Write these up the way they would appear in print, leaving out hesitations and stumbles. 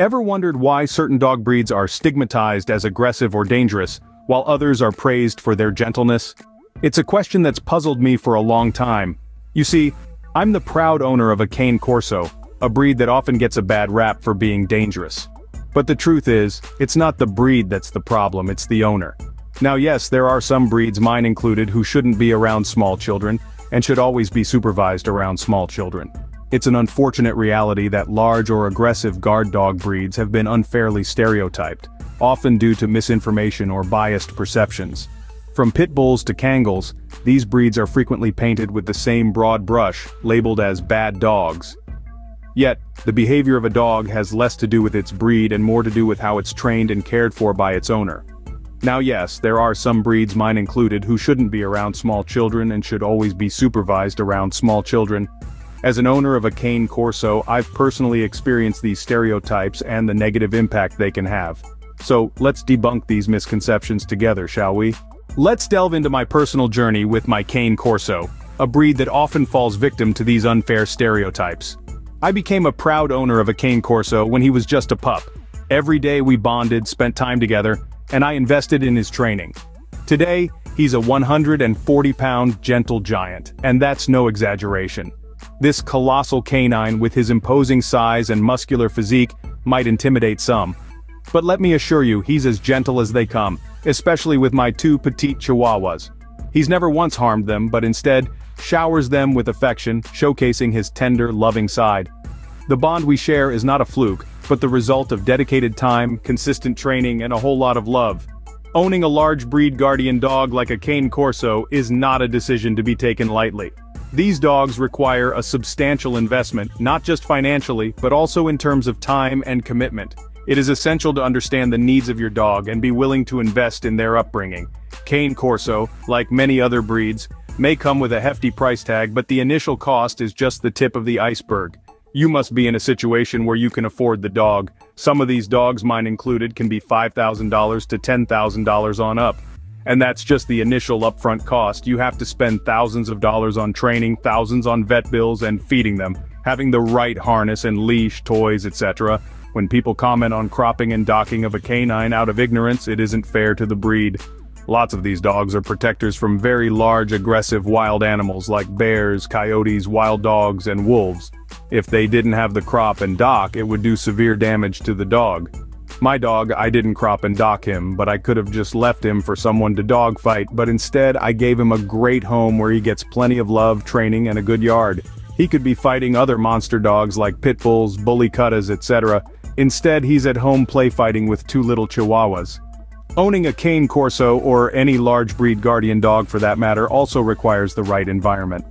Ever wondered why certain dog breeds are stigmatized as aggressive or dangerous, while others are praised for their gentleness? It's a question that's puzzled me for a long time. You see, I'm the proud owner of a Cane Corso, a breed that often gets a bad rap for being dangerous. But the truth is, it's not the breed that's the problem, it's the owner. Now yes, there are some breeds, mine included, who shouldn't be around small children, and should always be supervised around small children. It's an unfortunate reality that large or aggressive guard dog breeds have been unfairly stereotyped, often due to misinformation or biased perceptions. From pit bulls to Kangals, these breeds are frequently painted with the same broad brush, labeled as bad dogs. Yet, the behavior of a dog has less to do with its breed and more to do with how it's trained and cared for by its owner. Now yes, there are some breeds, mine included, who shouldn't be around small children and should always be supervised around small children. As an owner of a Cane Corso, I've personally experienced these stereotypes and the negative impact they can have. So, let's debunk these misconceptions together, shall we? Let's delve into my personal journey with my Cane Corso, a breed that often falls victim to these unfair stereotypes. I became a proud owner of a Cane Corso when he was just a pup. Every day we bonded, spent time together, and I invested in his training. Today, he's a 140-pound gentle giant, and that's no exaggeration. This colossal canine with his imposing size and muscular physique might intimidate some. But let me assure you, he's as gentle as they come, especially with my two petite chihuahuas. He's never once harmed them, but instead, showers them with affection, showcasing his tender, loving side. The bond we share is not a fluke, but the result of dedicated time, consistent training, and a whole lot of love. Owning a large breed guardian dog like a Cane Corso is not a decision to be taken lightly. These dogs require a substantial investment, not just financially, but also in terms of time and commitment. It is essential to understand the needs of your dog and be willing to invest in their upbringing. Cane Corso, like many other breeds, may come with a hefty price tag, but the initial cost is just the tip of the iceberg. You must be in a situation where you can afford the dog. Some of these dogs, mine included, can be $5,000 to $10,000 on up. And that's just the initial upfront cost. You have to spend thousands of dollars on training, thousands on vet bills and feeding them, having the right harness and leash, toys, etc. When people comment on cropping and docking of a canine out of ignorance, it isn't fair to the breed. Lots of these dogs are protectors from very large, aggressive wild animals like bears, coyotes, wild dogs, and wolves. If they didn't have the crop and dock, it would do severe damage to the dog. My dog, I didn't crop and dock him, but I could have just left him for someone to dogfight, but instead I gave him a great home where he gets plenty of love, training, and a good yard. He could be fighting other monster dogs like pit bulls, bully cuttas, etc. Instead, he's at home play fighting with two little chihuahuas. Owning a Cane Corso, or any large breed guardian dog for that matter, also requires the right environment.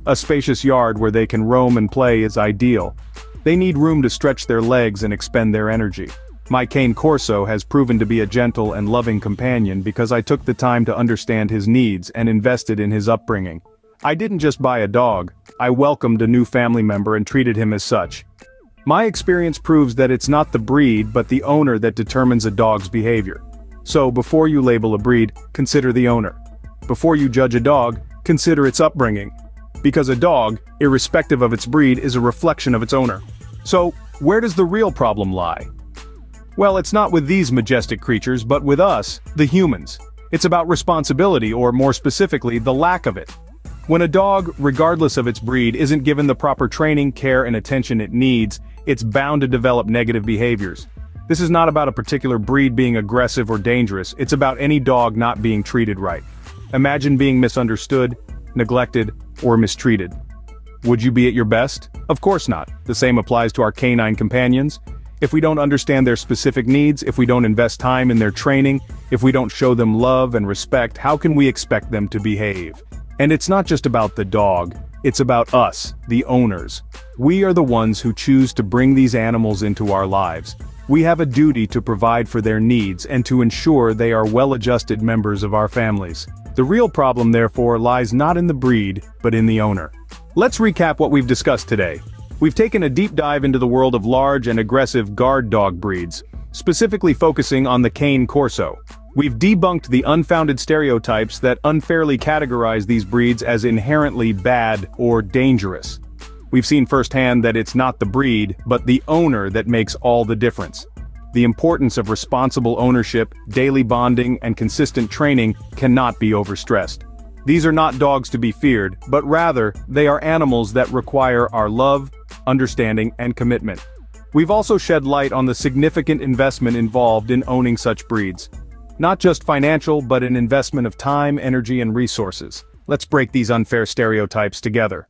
A spacious yard where they can roam and play is ideal. They need room to stretch their legs and expend their energy. My Cane Corso has proven to be a gentle and loving companion because I took the time to understand his needs and invested in his upbringing. I didn't just buy a dog, I welcomed a new family member and treated him as such. My experience proves that it's not the breed but the owner that determines a dog's behavior. So before you label a breed, consider the owner. Before you judge a dog, consider its upbringing. Because a dog, irrespective of its breed, is a reflection of its owner. So, where does the real problem lie? Well, it's not with these majestic creatures, but with us, the humans. It's about responsibility, or more specifically, the lack of it. When a dog, regardless of its breed, isn't given the proper training, care, and attention it needs, it's bound to develop negative behaviors. This is not about a particular breed being aggressive or dangerous, it's about any dog not being treated right. Imagine being misunderstood, neglected, or mistreated. Would you be at your best? Of course not. The same applies to our canine companions. If we don't understand their specific needs, if we don't invest time in their training, if we don't show them love and respect, how can we expect them to behave? And it's not just about the dog, it's about us, the owners. We are the ones who choose to bring these animals into our lives. We have a duty to provide for their needs and to ensure they are well-adjusted members of our families. The real problem, therefore, lies not in the breed, but in the owner. Let's recap what we've discussed today. We've taken a deep dive into the world of large and aggressive guard dog breeds, specifically focusing on the Cane Corso. We've debunked the unfounded stereotypes that unfairly categorize these breeds as inherently bad or dangerous. We've seen firsthand that it's not the breed, but the owner that makes all the difference. The importance of responsible ownership, daily bonding, and consistent training cannot be overstressed. These are not dogs to be feared, but rather, they are animals that require our love, understanding, and commitment. We've also shed light on the significant investment involved in owning such breeds. Not just financial, but an investment of time, energy, and resources. Let's break these unfair stereotypes together.